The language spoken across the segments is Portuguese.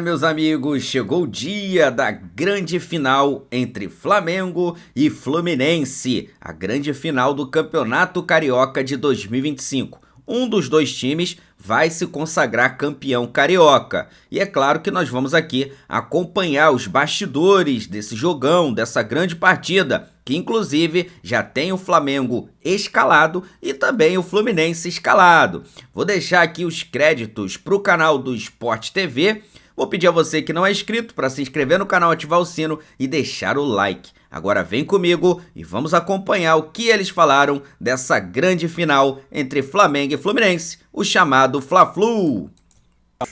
Meus amigos, chegou o dia da grande final entre Flamengo e Fluminense, a grande final do Campeonato Carioca de 2025. Um dos dois times vai se consagrar campeão carioca. E é claro que nós vamos aqui acompanhar os bastidores desse jogão, dessa grande partida, que inclusive já tem o Flamengo escalado e também o Fluminense escalado. Vou deixar aqui os créditos para o canal do Sport TV. Vou pedir a você que não é inscrito para se inscrever no canal, ativar o sino e deixar o like. Agora vem comigo e vamos acompanhar o que eles falaram dessa grande final entre Flamengo e Fluminense, o chamado Fla-Flu.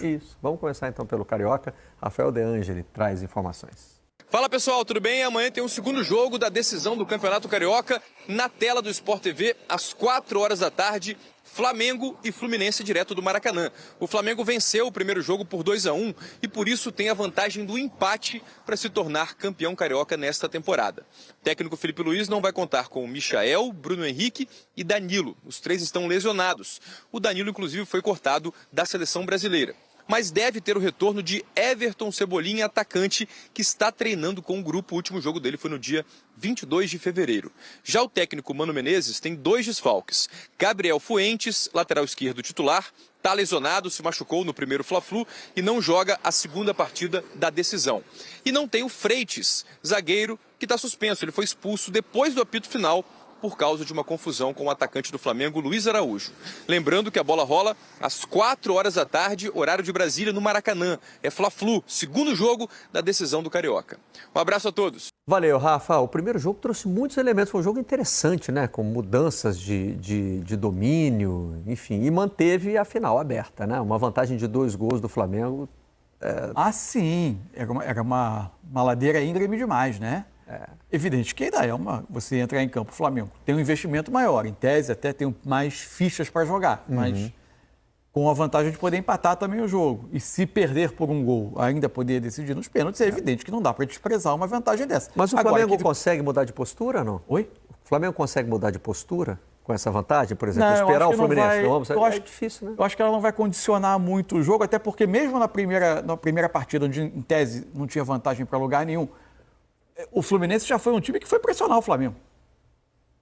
Isso. Vamos começar então pelo Carioca. Rafael De Angeli traz informações. Fala pessoal, tudo bem? Amanhã tem um segundo jogo da decisão do Campeonato Carioca na tela do Sport TV, às 4 horas da tarde, Flamengo e Fluminense direto do Maracanã. O Flamengo venceu o primeiro jogo por 2-1 e por isso tem a vantagem do empate para se tornar campeão carioca nesta temporada. O técnico Felipe Luiz não vai contar com o Michael, Bruno Henrique e Danilo. Os três estão lesionados. O Danilo, inclusive, foi cortado da seleção brasileira. Mas deve ter o retorno de Everton Cebolinha, atacante, que está treinando com o grupo. O último jogo dele foi no dia 22 de fevereiro. Já o técnico Mano Menezes tem dois desfalques. Gabriel Fuentes, lateral esquerdo titular, está lesionado, se machucou no primeiro Fla-Flu e não joga a segunda partida da decisão. E não tem o Freitas, zagueiro, que está suspenso. Ele foi expulso depois do apito final por causa de uma confusão com o atacante do Flamengo, Luiz Araújo. Lembrando que a bola rola às 4 horas da tarde, horário de Brasília, no Maracanã. É Fla-Flu, segundo jogo da decisão do Carioca. Um abraço a todos. Valeu, Rafa. O primeiro jogo trouxe muitos elementos. Foi um jogo interessante, né? Com mudanças de domínio, enfim. E manteve a final aberta, né? Uma vantagem de 2 gols do Flamengo. Sim. Era uma ladeira íngreme demais, né? Evidente que ainda você entrar em campo, o Flamengo tem um investimento maior, em tese até tem mais fichas para jogar, mas com a vantagem de poder empatar também o jogo. E se perder por um gol, ainda poder decidir nos pênaltis, é evidente que não dá para desprezar uma vantagem dessa. Mas o Flamengo consegue mudar de postura ou não? Oi? O Flamengo consegue mudar de postura com essa vantagem? Por exemplo, Não, esperar o Fluminense? É difícil, né? Eu acho que ela não vai condicionar muito o jogo, até porque mesmo na primeira partida, onde em tese não tinha vantagem para lugar nenhum, o Fluminense já foi um time que foi pressionar o Flamengo,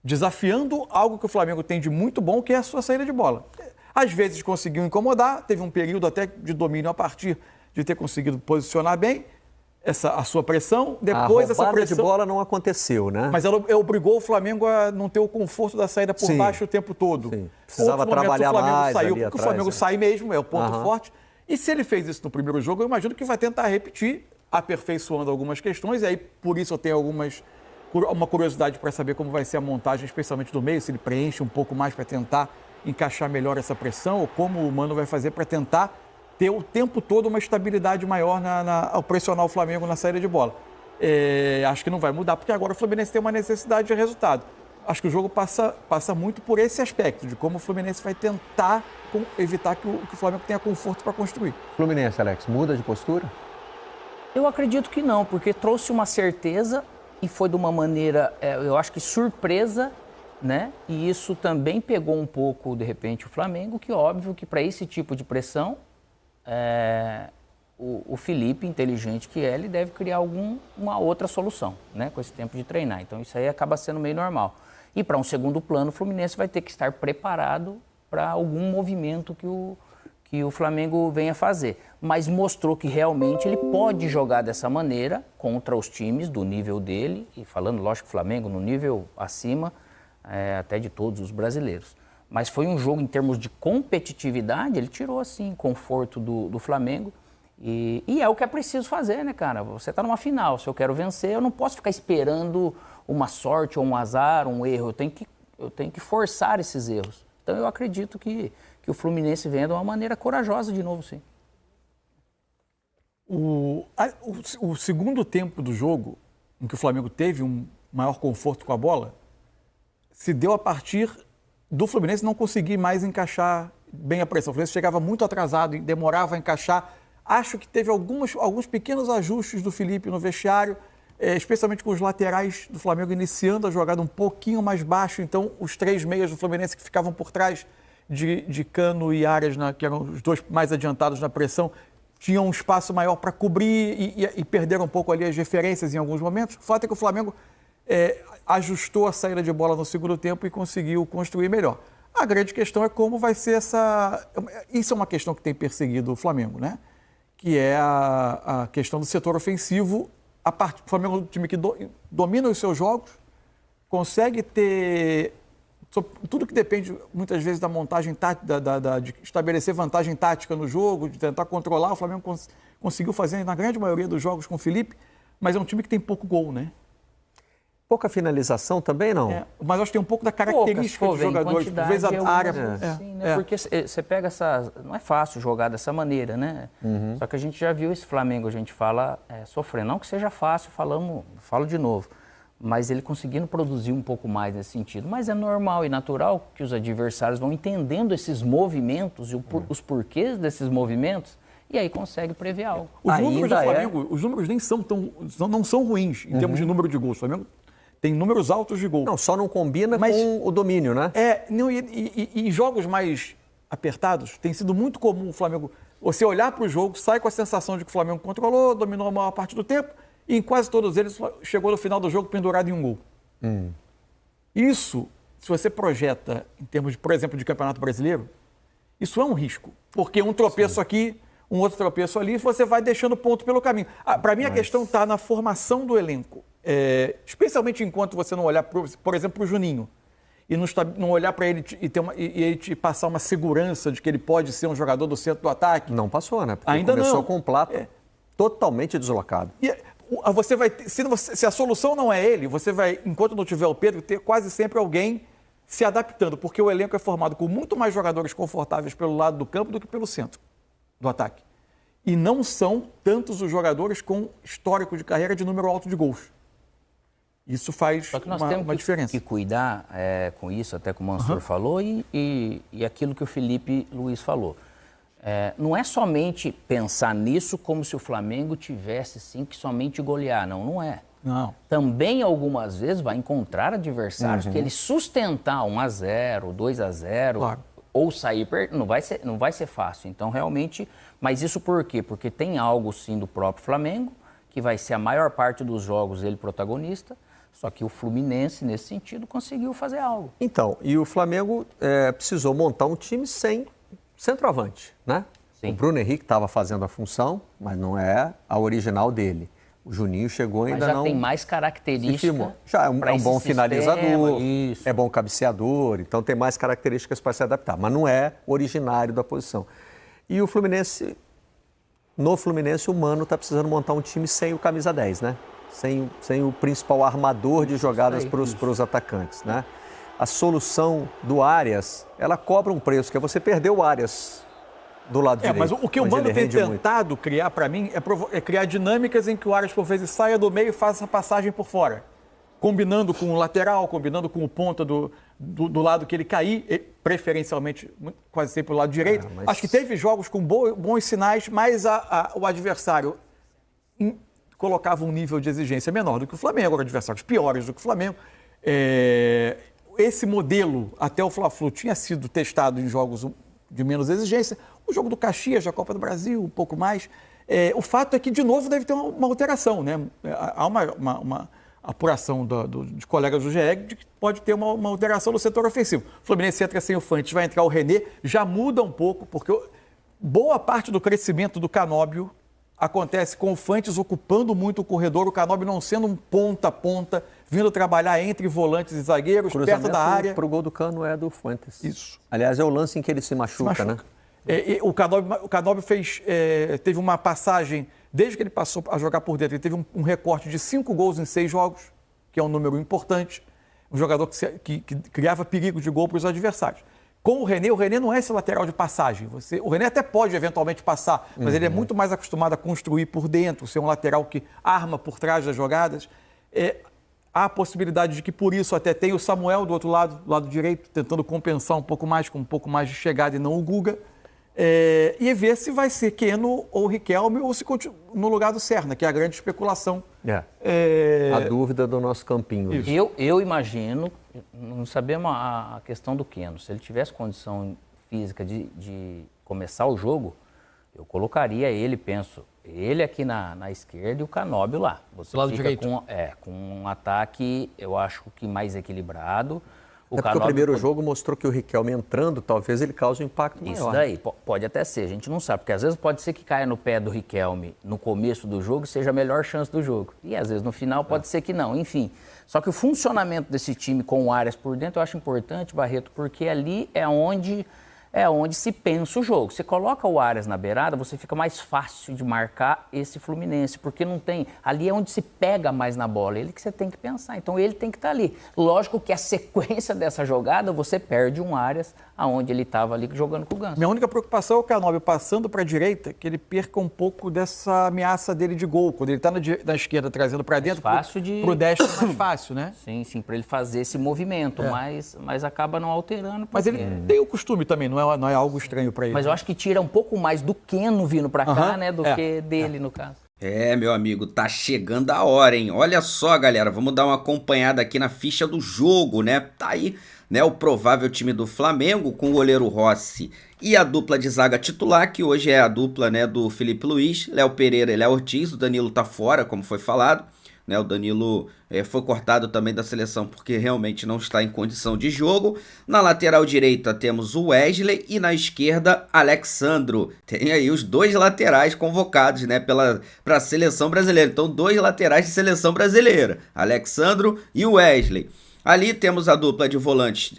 desafiando algo que o Flamengo tem de muito bom, que é a sua saída de bola. Às vezes conseguiu incomodar, teve um período até de domínio a partir de ter conseguido posicionar bem a sua pressão. Depois a essa pressão de bola não aconteceu, né? Mas ela obrigou o Flamengo a não ter o conforto da saída por baixo o tempo todo. Sim. Precisava trabalhar o Flamengo mais saiu, ali porque atrás, o Flamengo sai mesmo, é o ponto forte. E se ele fez isso no primeiro jogo, eu imagino que vai tentar repetir, aperfeiçoando algumas questões, e aí por isso eu tenho uma curiosidade para saber como vai ser a montagem, especialmente do meio, se ele preenche um pouco mais para tentar encaixar melhor essa pressão, ou como o Mano vai fazer para tentar ter o tempo todo uma estabilidade maior ao pressionar o Flamengo na saída de bola. Acho que não vai mudar, porque agora o Fluminense tem uma necessidade de resultado. Acho que o jogo passa muito por esse aspecto, de como o Fluminense vai tentar evitar que o Flamengo tenha conforto para construir. Fluminense, Alex, muda de postura? Eu acredito que não, porque trouxe uma certeza e foi de uma maneira, eu acho que surpresa, né? E isso também pegou um pouco, de repente, o Flamengo, que óbvio que para esse tipo de pressão, o Felipe, inteligente que é, ele deve criar uma outra solução, né? Com esse tempo de treinar. Então isso aí acaba sendo meio normal. E para um segundo plano, o Fluminense vai ter que estar preparado para algum movimento que o Flamengo venha fazer. Mas mostrou que realmente ele pode jogar dessa maneira contra os times do nível dele, e falando, lógico, o Flamengo no nível acima até de todos os brasileiros. Mas foi um jogo em termos de competitividade, ele tirou assim, conforto do Flamengo. E é o que é preciso fazer, né, cara? Você está numa final, se eu quero vencer, eu não posso ficar esperando uma sorte ou um azar, um erro. Eu tenho que forçar esses erros. Então eu acredito que o Fluminense venha de uma maneira corajosa de novo, sim. O segundo tempo do jogo, em que o Flamengo teve um maior conforto com a bola, se deu a partir do Fluminense não conseguir mais encaixar bem a pressão. O Fluminense chegava muito atrasado, demorava a encaixar. Acho que teve alguns pequenos ajustes do Felipe no vestiário, especialmente com os laterais do Flamengo iniciando a jogada um pouquinho mais baixo. Então, os 3 meias do Fluminense que ficavam por trás de Cano e Arias, que eram os 2 mais adiantados na pressão, tinham um espaço maior para cobrir e perderam um pouco ali as referências em alguns momentos. O fato é que o Flamengo ajustou a saída de bola no segundo tempo e conseguiu construir melhor. A grande questão é como vai ser essa... Isso é uma questão que tem perseguido o Flamengo, né? Que é a questão do setor ofensivo. O Flamengo é um time que domina os seus jogos, consegue ter... Tudo que depende, muitas vezes, da montagem tática, de estabelecer vantagem tática no jogo, de tentar controlar. O Flamengo conseguiu fazer na grande maioria dos jogos com o Felipe, mas é um time que tem pouco gol, né? Pouca finalização também, não? Mas acho que tem um pouco da característica dos jogadores. Por vezes a área... Sim, né? Porque você pega essa... Não é fácil jogar dessa maneira, né? Só que a gente já viu esse Flamengo, a gente fala, sofrendo. Não que seja fácil, falo de novo. Mas ele conseguindo produzir um pouco mais nesse sentido. Mas é normal e natural que os adversários vão entendendo esses movimentos e os porquês desses movimentos e aí consegue prever algo. Os números do Flamengo, os números não são ruins em termos de número de gols. O Flamengo tem números altos de gol. Não, só não combina com o domínio, né? E jogos mais apertados, tem sido muito comum o Flamengo... Você olhar para o jogo, sai com a sensação de que o Flamengo controlou, dominou a maior parte do tempo, e em quase todos eles chegou no final do jogo pendurado em um gol. Isso, se você projeta em termos, por exemplo, de Campeonato Brasileiro, isso é um risco. Porque um tropeço aqui, um outro tropeço ali, você vai deixando ponto pelo caminho. Para mim, a questão está na formação do elenco. Especialmente enquanto você não olhar, por exemplo, para o Juninho. E não olhar para ele e ele te passar uma segurança de que ele pode ser um jogador do centro do ataque. Não passou, né? Porque ainda começou com o Plato totalmente deslocado. Você vai ter, se a solução não é ele, você vai, enquanto não tiver o Pedro, ter quase sempre alguém se adaptando, porque o elenco é formado com muito mais jogadores confortáveis pelo lado do campo do que pelo centro do ataque. E não são tantos os jogadores com histórico de carreira de número alto de gols. Isso faz uma diferença. Que cuidar com isso, até como o Mansur falou, e aquilo que o Felipe Luiz falou. Não é somente pensar nisso como se o Flamengo tivesse sim que somente golear, não é. Não. Também algumas vezes vai encontrar adversários que ele sustentar 1-0, 2-0, claro, ou sair, não vai ser fácil. Então realmente, mas isso por quê? Porque tem algo sim do próprio Flamengo, que vai ser a maior parte dos jogos ele protagonista, só que o Fluminense nesse sentido conseguiu fazer algo. Então, e o Flamengo precisou montar um time sem centroavante, né? Sim. O Bruno Henrique estava fazendo a função, mas não é a original dele. O Juninho chegou ainda não... Mas já tem mais características. Já é um bom finalizador, é bom cabeceador, então tem mais características para se adaptar, mas não é originário da posição. E o Fluminense, no Fluminense, o Mano está precisando montar um time sem o camisa 10, né? Sem o principal armador de jogadas para os atacantes, né? A solução do Arias, ela cobra um preço, que é você perder o Arias do lado direito. Mas o que o Mano tem tentado criar, para mim, é criar dinâmicas em que o Arias, por vezes, saia do meio e faça a passagem por fora. Combinando com o lateral, combinando com o ponta do lado que ele cair, preferencialmente, quase sempre do lado direito. Acho que teve jogos com bons sinais, mas o adversário colocava um nível de exigência menor do que o Flamengo, adversários piores do que o Flamengo. Esse modelo, até o Fla-Flu, tinha sido testado em jogos de menos exigência. O jogo do Caxias, da Copa do Brasil, um pouco mais. O fato é que, de novo, deve ter uma alteração, né? Há uma apuração de colegas do GE de que pode ter uma alteração no setor ofensivo. O Fluminense entra sem o Fantes, vai entrar o René, já muda um pouco, porque boa parte do crescimento do Canóbio acontece com o Fantes ocupando muito o corredor, o Canóbio não sendo um ponta a ponta, vindo trabalhar entre volantes e zagueiros, perto da área. Para o gol do Cano é do Fuentes. Isso. Aliás, é o lance em que ele se machuca, né? O Canóbio teve uma passagem, desde que ele passou a jogar por dentro, ele teve um recorte de 5 gols em 6 jogos, que é um número importante. Um jogador que criava perigo de gol para os adversários. Com o René não é esse lateral de passagem. O René até pode eventualmente passar, mas ele é muito mais acostumado a construir por dentro, ser um lateral que arma por trás das jogadas. Há a possibilidade de que por isso até tem o Samuel do outro lado, do lado direito, tentando compensar um pouco mais, com um pouco mais de chegada e não o Guga. E ver se vai ser Keno ou Riquelme ou se continua no lugar do Serna, que é a grande especulação. A dúvida do nosso campinho. Eu imagino, não sabemos a questão do Keno, se ele tivesse condição física de começar o jogo, Eu colocaria ele, penso, ele aqui na esquerda e o Canóbio lá. Você do lado fica direito. com um ataque, eu acho que mais equilibrado. Porque o primeiro jogo mostrou que o Riquelme entrando, talvez ele cause um impacto maior. Isso daí, pode até ser, a gente não sabe, porque às vezes pode ser que caia no pé do Riquelme no começo do jogo e seja a melhor chance do jogo. E às vezes no final pode ser que não, enfim. Só que o funcionamento desse time com o Arias por dentro eu acho importante, Barreto, porque ali é onde se pensa o jogo. Você coloca o Arias na beirada, você fica mais fácil de marcar esse Fluminense, porque não tem... Ali é onde se pega mais na bola, ele que você tem que pensar. Então ele tem que estar ali. Lógico que a sequência dessa jogada, você perde um Arias aonde ele estava ali jogando com o Ganso. Minha única preocupação é o Canóbio passando para a direita, que ele perca um pouco dessa ameaça dele de gol. Quando ele está na esquerda trazendo para dentro, para o destro é mais fácil, né? Sim, para ele fazer esse movimento, mas acaba não alterando. Mas ele tem o costume também, não é algo estranho para ele. Mas eu acho que tira um pouco mais do Keno vindo para cá, né, do que dele, no caso. Meu amigo, tá chegando a hora, hein? Olha só, galera, vamos dar uma acompanhada aqui na ficha do jogo, né? Tá aí, né, o provável time do Flamengo com o goleiro Rossi e a dupla de zaga titular, que hoje é a dupla, né, do Felipe Luiz, Léo Pereira e Léo Ortiz. O Danilo tá fora, como foi falado, né? O Danilo foi cortado também da seleção porque realmente não está em condição de jogo. Na lateral direita temos o Wesley e na esquerda Alexandro. Tem aí os dois laterais convocados, né, para a seleção brasileira. Então, dois laterais de seleção brasileira, Alexandro e o Wesley. Ali temos a dupla de volantes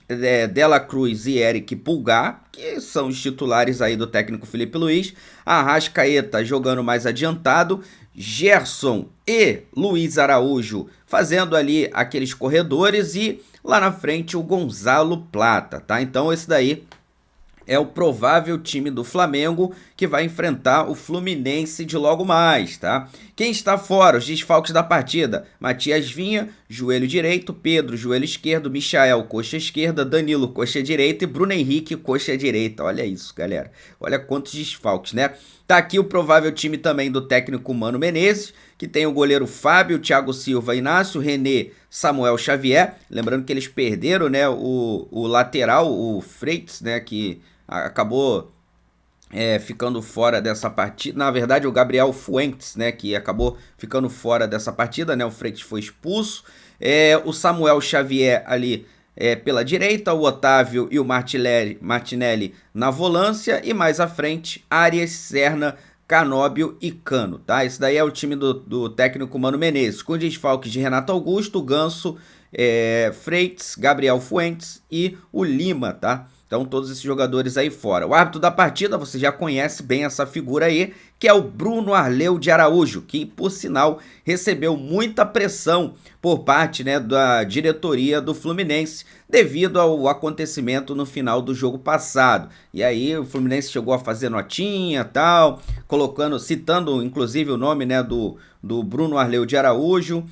Dela Cruz e Eric Pulgar, que são os titulares aí do técnico Felipe Luiz. Arrascaeta jogando mais adiantado, Gerson e Luiz Araújo fazendo ali aqueles corredores e lá na frente o Gonzalo Plata, tá? Então esse daí é o provável time do Flamengo que vai enfrentar o Fluminense de logo mais, tá? Quem está fora, os desfalques da partida: Matias Vinha, joelho direito; Pedro, joelho esquerdo; Michael, coxa esquerda; Danilo, coxa direita; e Bruno Henrique, coxa direita. Olha isso, galera. Olha quantos desfalques, né? Tá aqui o provável time também do técnico Mano Menezes, que tem o goleiro Fábio, Thiago Silva, Inácio, René, Samuel Xavier. Lembrando que eles perderam, né, o lateral, o Freitas, né, que acabou ficando fora dessa partida. Na verdade, o Gabriel Fuentes, né, que acabou ficando fora dessa partida, né? O Freitas foi expulso. O Samuel Xavier ali pela direita, o Otávio e o Martinelli na volância, e mais à frente, Arias, Serna, Canóbio e Cano, tá? Esse daí é o time do técnico Mano Menezes, com desfalques de Renato Augusto, Ganso, Freitas, Gabriel Fuentes e o Lima, tá? Então todos esses jogadores aí fora. O árbitro da partida, você já conhece bem essa figura aí, que é o Bruno Arleu de Araújo, que por sinal recebeu muita pressão por parte, né, da diretoria do Fluminense devido ao acontecimento no final do jogo passado. E aí o Fluminense chegou a fazer notinha, tal, citando inclusive o nome, né, do Bruno Arleu de Araújo,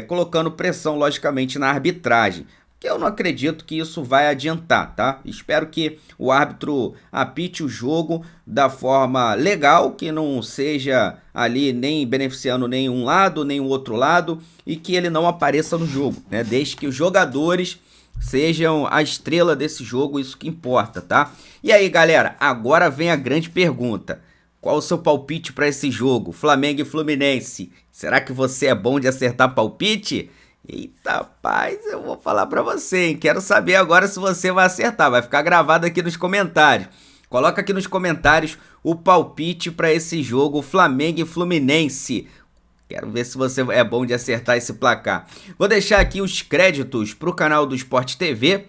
colocando pressão logicamente na arbitragem. Eu não acredito que isso vai adiantar, tá? Espero que o árbitro apite o jogo da forma legal, que não seja ali nem beneficiando nenhum lado, nem o outro lado, e que ele não apareça no jogo, né? Desde que os jogadores sejam a estrela desse jogo, isso que importa, tá? E aí, galera, agora vem a grande pergunta. Qual o seu palpite para esse jogo, Flamengo e Fluminense? Será que você é bom de acertar palpite? Eita, rapaz, eu vou falar pra você, hein? Quero saber agora se você vai acertar. Vai ficar gravado aqui nos comentários. Coloca aqui nos comentários o palpite pra esse jogo, Flamengo e Fluminense. Quero ver se você é bom de acertar esse placar. Vou deixar aqui os créditos pro canal do Sport TV.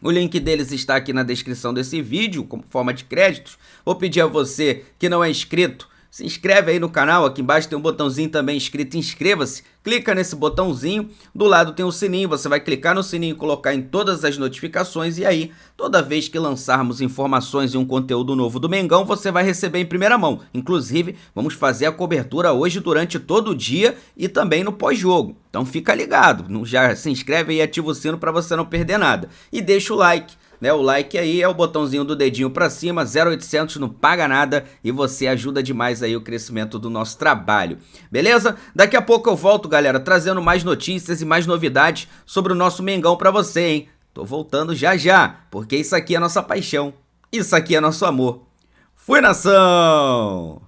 O link deles está aqui na descrição desse vídeo, como forma de créditos. Vou pedir a você que não é inscrito, se inscreve aí no canal. Aqui embaixo tem um botãozinho também escrito inscreva-se. Clica nesse botãozinho, do lado tem um sininho, você vai clicar no sininho e colocar em todas as notificações, e aí, toda vez que lançarmos informações e um conteúdo novo do Mengão, você vai receber em primeira mão. Inclusive, vamos fazer a cobertura hoje durante todo o dia e também no pós-jogo. Então fica ligado, já se inscreve aí e ativa o sino para você não perder nada. E deixa o like. O like aí é o botãozinho do dedinho pra cima, 0800, não paga nada e você ajuda demais aí o crescimento do nosso trabalho, beleza? Daqui a pouco eu volto, galera, trazendo mais notícias e mais novidades sobre o nosso Mengão pra você, hein? Tô voltando já já, porque isso aqui é nossa paixão, isso aqui é nosso amor. Fui, nação!